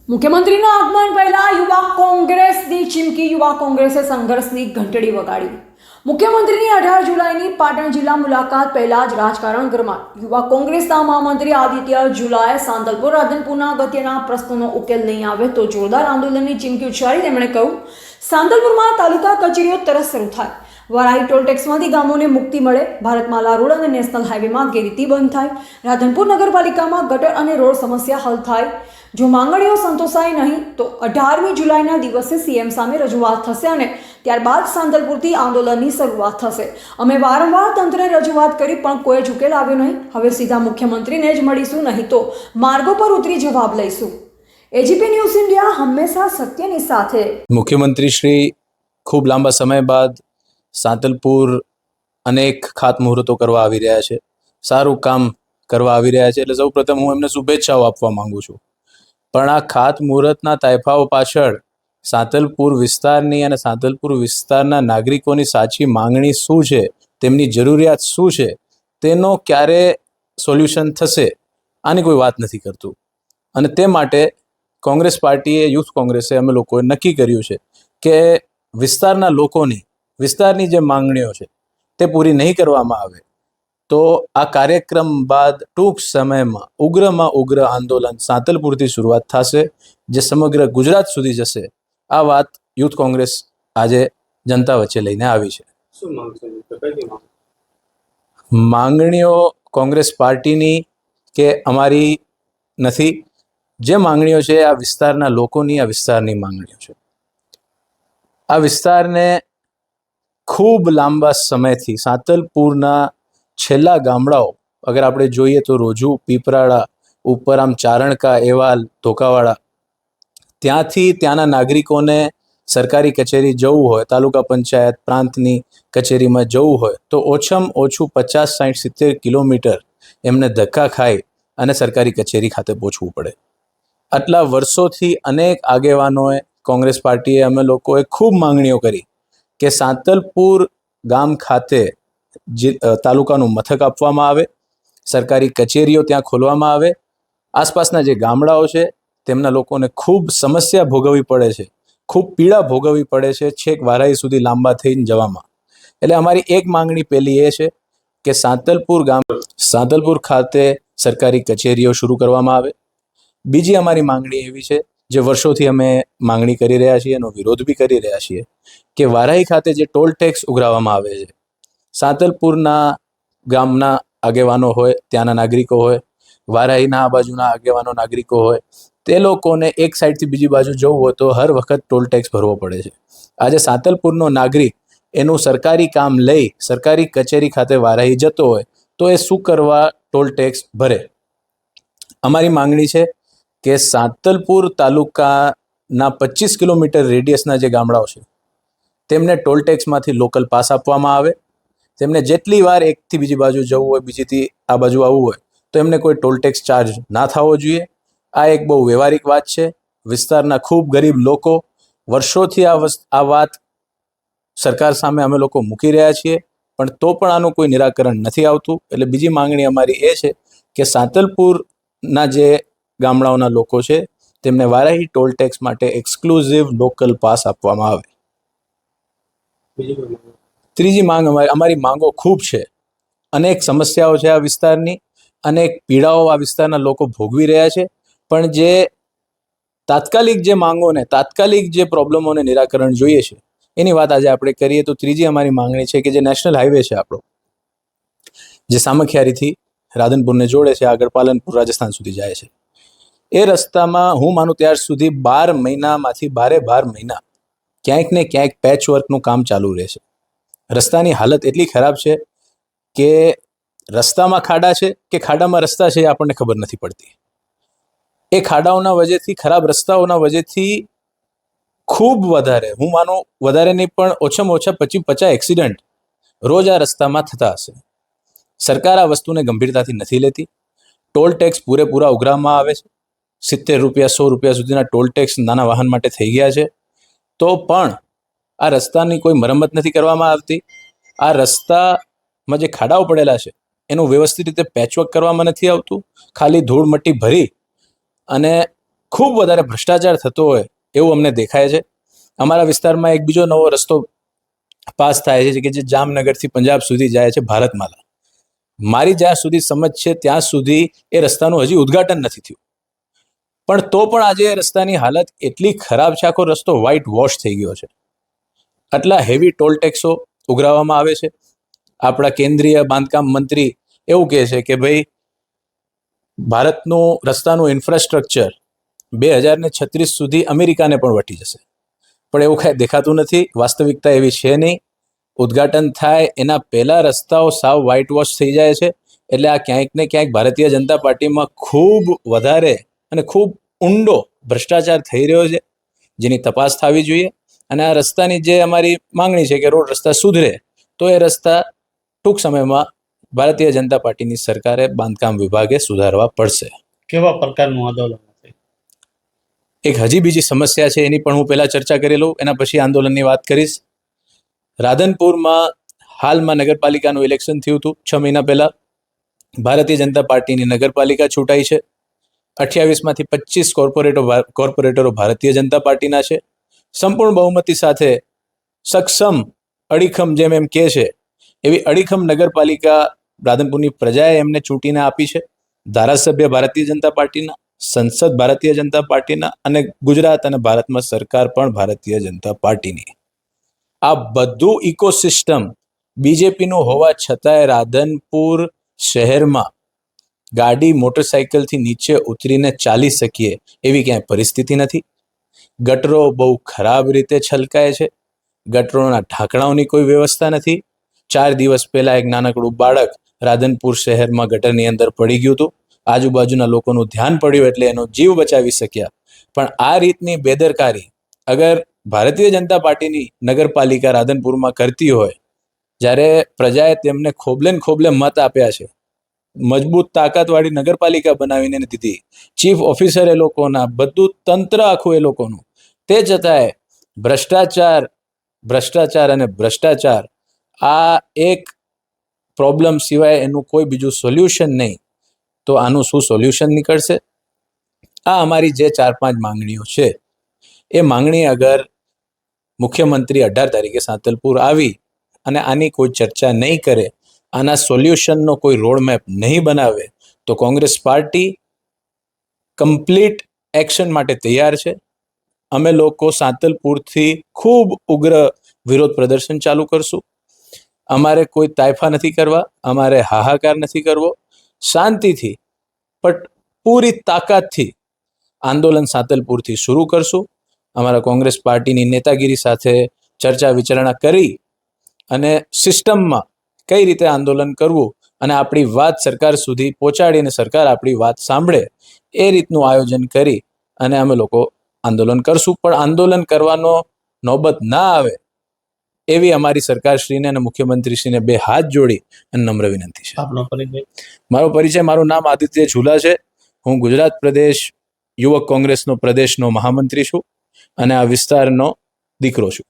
મુખ્યમંત્રીના આગમન પહેલા યુવા કોંગ્રેસની ચીમકી. યુવા કોંગ્રેસે સંઘર્ષની ઘંટડી વગાડી. મુખ્યમંત્રીની 18 જુલાઈની પાટણ જિલ્લા મુલાકાત પહેલા જ રાજકારણ ગરમાયું. યુવા કોંગ્રેસના મહામંત્રી આદિત્ય જુલાએ સાંતલપુર રાધનપુરના અગત્યના પ્રશ્નોનો ઉકેલ નહીં આવે તો જોરદાર આંદોલનની ચીમકી ઉચ્ચારી તેમણે કહ્યું, સાંતલપુરમાં તાલુકા કચેરીઓ તરત શરૂ થાય, વરાઈ ટોલ ટેક્સમાંથી ગામોને મુક્તિ મળે, ભારતમાલા રોડ અને નેશનલ હાઈવેમાં ગેરરીતિ બંધ થાય, રાધનપુર નગરપાલિકામાં ગટર અને રોડ સમસ્યા હલ થાય. જો માંગણીઓ સંતોષાય નહીં તો 18મી જુલાઈના દિવસે સીએમ સામે રજૂઆત થશે અને ત્યારબાદ સાંતલપુરથી આંદોલનની શરૂઆત થશે. અમે વારંવાર તંત્રને રજૂઆત કરી પણ કોઈ જ ઉકેલ આવ્યો નહીં. હવે સીધા મુખ્યમંત્રીને જ મળીશું, નહીં તો માર્ગો પર ઉતરી જવાબ લઈશું. એજીપી ન્યૂઝ ઇન્ડિયા હંમેશા સત્યની સાથે. મુખ્યમંત્રી શ્રી ખૂબ લાંબા સમય બાદ સાંતલપુર અનેક ખાતમુહૂર્તો કરવા આવી રહ્યા છે, સારું કામ કરવા આવી રહ્યા છે. એટલે સૌપ્રથમ હું એમને શુભેચ્છાઓ આપવા માંગુ છું. પણ આ ખાતમુહૂર્તના તાયફાઓ પાછળ સાંતલપુર વિસ્તારની અને સાંતલપુર વિસ્તારના નાગરિકોની સાચી માંગણી શું છે, તેમની જરૂરિયાત શું છે, તેનો ક્યારે સોલ્યુશન થશે આની કોઈ વાત નથી કરતું. અને તે માટે કોંગ્રેસ પાર્ટીએ, યુથ કોંગ્રેસે, અમે લોકોએ નક્કી કર્યું છે કે વિસ્તારની જે માંગણીઓ છે તે પૂરી નહીં કરવામાં આવે તો આ કાર્યક્રમ બાદ ટૂંક સમયમાં ઉગ્રમાં ઉગ્ર આંદોલન સાંતલપુરથી શરૂઆત થશે, જે સમગ્ર ગુજરાત સુધી જશે. આ વાત યુથ કોંગ્રેસ આજે જનતા વચ્ચે લઈને આવી છે. માંગણીઓ કોંગ્રેસ પાર્ટીની કે અમારી નથી. જે માંગણીઓ છે આ વિસ્તારના લોકોની, આ વિસ્તારની માંગણીઓ છે. આ વિસ્તારને ખૂબ લાંબા સમયથી સાંતલપુરના છેલ્લા ગામડાઓ અગર આપણે જોઈએ તો રોજુ, પીપરાળા, ઉપરામ, ચારણકા, એવાલ, ધોકાવાળા, ત્યાંથી ત્યાંના નાગરિકોને સરકારી કચેરી જવું હોય, તાલુકા પંચાયત, પ્રાંતની કચેરીમાં જવું હોય તો ઓછામાં ઓછું 50, 60, 70 કિલોમીટર એમને ધક્કા ખાઈ અને સરકારી કચેરી ખાતે પહોંચવું પડે. આટલા વર્ષોથી અનેક આગેવાનોએ, કોંગ્રેસ પાર્ટીએ, અમે લોકોએ ખૂબ માંગણીઓ કરી કે સાંતલપુર ગામ ખાતે તાલુકાનું મથક આપવામાં આવે, સરકારી કચેરીઓ ત્યાં ખોલવામાં આવે. આસપાસના જે ગામડાઓ છે તેમના લોકોને ખૂબ સમસ્યા ભોગવવી પડે છે, ખૂબ પીડા ભોગવવી પડે છે, છેક વારાઈ સુધી લાંબા થઈને જવામાં. એટલે અમારી એક માંગણી પહેલી એ છે કે સાંતલપુર ખાતે સરકારી કચેરીઓ શરૂ કરવામાં આવે. બીજી અમારી માંગણી એવી છે, જે વર્ષોથી અમે માંગણી કરી રહ્યા છીએ, એનો વિરોધ બી કરી રહ્યા છીએ, કે વારાઈ ખાતે જે ટોલ ટેક્સ ઉઘરાવવામાં આવે છે, સાંતલપુરના ગામના આગેવાનો હોય, ત્યાંના નાગરિકો હોય, વારાઈના આ બાજુના આગેવાનો નાગરિકો હોય, તે લોકોને એક સાઈડથી બીજી બાજુ જવું હોય તો હર વખત ટોલ ટેક્સ ભરવો પડે છે. આજે સાંતલપુરનો નાગરિક એનું સરકારી કામ લઈ સરકારી કચેરી ખાતે વારાઈ જતો હોય તો એ શું કરવા ટોલ ટેક્સ ભરે? અમારી માંગણી છે કે સાંતલપુર તાલુકાના 25 કિલોમીટર રેડિયસના જે ગામડાઓ છે તેમને ટોલ ટેક્સમાંથી લોકલ પાસ આપવામાં આવે. તેમને જેટલી વાર એકથી બીજી બાજુ જવું હોય, બીજીથી આ બાજુ આવવું હોય તો એમને કોઈ ટોલ ટેક્સ ચાર્જ ના થવો જોઈએ. આ એક બહુ વ્યવહારિક વાત છે. વિસ્તારના ખૂબ ગરીબ લોકો વર્ષોથી આ વાત સરકાર સામે અમે લોકો મૂકી રહ્યા છીએ, પણ તો પણ આનું કોઈ નિરાકરણ નથી આવતું. એટલે બીજી માંગણી અમારી એ છે કે સાંતલપુરના જે ગામડાઓના લોકો છે તેમને વારાહી ટોલ ટેક્સ માટે એક્સક્લુઝિવ લોકલ પાસ આપવામાં આવે. ત્રીજી માંગ, અમારી માંગો ખૂબ છે. અનેક સમસ્યાઓ છે આ વિસ્તારની, અનેક પીડાઓ આ વિસ્તારના લોકો ભોગવી રહ્યા છે, પણ જે તાત્કાલિક જે માંગોને, તાત્કાલિક જે પ્રોબ્લેમોને નિરાકરણ જોઈએ છે એની વાત આજે આપણે કરીએ તો ત્રીજી અમારી માંગણી છે કે જે નેશનલ હાઈવે છે આપણો, જે સામખિયારીથી રાધનપુરને જોડે છે, આગળ પાલનપુર, રાજસ્થાન સુધી જાય છે, એ રસ્તામાં હું માનું ત્યાર સુધી 12 મહિનામાંથી 12 મહિના ક્યાંક ને ક્યાંક પેચવર્કનું કામ ચાલુ રહે છે. રસ્તાની હાલત એટલી ખરાબ છે કે રસ્તામાં ખાડા છે કે ખાડામાં રસ્તા છે એ આપણને ખબર નથી પડતી. એ ખાડાઓના વજેથી, ખરાબ રસ્તાઓના વજેથી ખૂબ વધારે, હું માનું વધારે નહીં પણ ઓછામાં ઓછા 25-50 એક્સિડન્ટ રોજ આ રસ્તામાં થતા હશે. સરકાર આ વસ્તુને ગંભીરતાથી નથી લેતી. ટોલ ટેક્સ પૂરેપૂરા ઉઘરાવવામાં આવે છે. 70 રૂપિયા, 100 રૂપિયા સુધીના ટોલ ટેક્સ નાના વાહન માટે થઈ ગયા છે. તો પણ આ રસ્તાની કોઈ મરમ્મત નથી કરવામાં આવતી. આ રસ્તામાં જે ખાડાઓ પડેલા છે એનું વ્યવસ્થિત રીતે પેચવર્ક કરવામાં નથી આવતું. ખાલી ધૂળ મટ્ટી ભરી અને ખૂબ વધારે ભ્રષ્ટાચાર થતો હોય એવું અમને દેખાય છે. અમારા વિસ્તારમાં એક બીજો નવો રસ્તો પાસ થાય છે કે જે જામનગરથી પંજાબ સુધી જાય છે, ભારતમાલા. મારી જ્યાં સુધી સમજ છે ત્યાં સુધી એ રસ્તાનું હજી ઉદ્ઘાટન નથી થયું, પણ તો પણ આજે એ રસ્તાની હાલત એટલી ખરાબ છે, આખો રસ્તો વ્હાઇટ વોશ થઈ ગયો છે. આટલા હેવી ટોલ ટેક્સો ઉઘરાવવામાં આવે છે. આપણા કેન્દ્રીય બાંધકામ મંત્રી એવું કહે છે કે ભાઈ ભારતનું રસ્તાનું ઇન્ફ્રાસ્ટ્રક્ચર 2036 સુધી અમેરિકાને પણ વટી જશે, પણ એવું કાંઈ દેખાતું નથી. વાસ્તવિકતા એવી છે નહીં. ઉદ્ઘાટન થાય એના પહેલા રસ્તાઓ સાવ વ્હાઇટ વોશ થઈ જાય છે. એટલે આ ક્યાંક ને ક્યાંક ભારતીય જનતા પાર્ટીમાં ખૂબ વધારે અને ખૂબ ઊંડો ભ્રષ્ટાચાર થઈ રહ્યો છે, જેની તપાસ થવી જોઈએ. અને આ રસ્તાની જે અમારી માંગણી છે કે રોડ રસ્તા સુધરે, તો એ રસ્તા ટૂંક સમયમાં ભારતીય જનતા પાર્ટીની સરકારે બાંધકામ વિભાગે સુધારવા પડશે. કેવા પ્રકારનું આંદોલન હશે? એક હજી બીજી સમસ્યા છે, એની પણ હું પહેલા ચર્ચા કરી લઉં, એના પછી આંદોલનની વાત કરીશ. રાધનપુરમાં હાલમાં નગરપાલિકાનું ઇલેક્શન થયું હતું 6 મહિના પહેલા. ભારતીય જનતા પાર્ટીની નગરપાલિકા ચૂંટાઈ છે. 28માંથી 25 કોર્પોરેટરો ભારતીય જનતા પાર્ટીના છે. સંપૂર્ણ બહુમતી સાથે સક્ષમ અડીખમ, જેમ એમ કહે છે એવી અડીખમ નગરપાલિકા રાધનપુરની પ્રજાએ એમને ચૂંટીને આપી છે. ધારાસભ્ય ભારતીય જનતા પાર્ટીના, સંસદ ભારતીય જનતા પાર્ટીના, અને ગુજરાત અને ભારતમાં સરકાર પણ ભારતીય જનતા પાર્ટીની. આ બધું ઇકોસિસ્ટમ બીજેપીનું હોવા છતાંય રાધનપુર શહેરમાં ગાડી મોટરસાઇકલથી નીચે ઉતરીને ચાલી શકીએ એવી ક્યાંય પરિસ્થિતિ નથી. ગટરો બહુ ખરાબ રીતે છલકાય છે. ગટરોના ઢાંકણાઓની કોઈ વ્યવસ્થા નથી. 4 દિવસ પહેલા એક નાનકડું બાળક રાધનપુર શહેરમાં ગટરની અંદર પડી ગયું હતું. આજુબાજુના લોકોનું ધ્યાન પડ્યું એટલે એનો જીવ બચાવી શક્યા. પણ આ રીતની બેદરકારી અગર ભારતીય જનતા પાર્ટીની નગરપાલિકા રાધનપુરમાં કરતી હોય, જ્યારે પ્રજાએ તેમને ખોબલે ને ખોબલે મત આપ્યા છે, મજબૂત તાકાતવાળી નગરપાલિકા બનાવીને દીધી, ચીફ ઓફિસર એ લોકોના, બધું તંત્ર આખું એ લોકોનું, તે છતાંય ભ્રષ્ટાચાર અને ભ્રષ્ટાચાર, આ એક પ્રોબ્લેમ સિવાય એનું કોઈ બીજું સોલ્યુશન નહીં. તો આનું શું સોલ્યુશન નીકળશે? આ અમારી જે 4-5 માંગણીઓ છે, એ માંગણી અગર મુખ્યમંત્રી 18 તારીખે સાંતલપુર આવી અને આની કોઈ ચર્ચા નહીં કરે, આના સોલ્યુશનનો કોઈ રોડમેપ નહીં બનાવે, તો કોંગ્રેસ પાર્ટી કમ્પ્લીટ એક્શન માટે તૈયાર છે. અમે લોકો સાંતલપુરથી ખૂબ ઉગ્ર વિરોધ પ્રદર્શન ચાલુ કરશું. અમારે કોઈ તાયફા નથી કરવા, અમારે હાહાકાર નથી કરવો. શાંતિથી પણ પૂરી તાકાતથી આંદોલન સાંતલપુરથી શરૂ કરશું. અમારા કોંગ્રેસ પાર્ટીની નેતાગીરી સાથે ચર્ચા વિચારણા કરી અને સિસ્ટમમાં કઈ રીતે આંદોલન કરવું અને આપણી વાત સરકાર સુધી પહોંચાડીને સરકાર આપણી વાત સાંભળે એ રીતનું આયોજન કરી અને અમે લોકો આંદોલન કરશું. પણ આંદોલન કરવાનો નોબત ના આવે એવી અમારી સરકારશ્રીને અને મુખ્યમંત્રીશ્રીને 2 હાથ જોડી અને નમ્ર વિનંતી છે. આપનો પરિચય? મારું નામ આદિત્ય ઝુલા છે. હું ગુજરાત પ્રદેશ યુવક કોંગ્રેસનો પ્રદેશનો મહામંત્રી છું અને આ વિસ્તારનો દીકરો છું.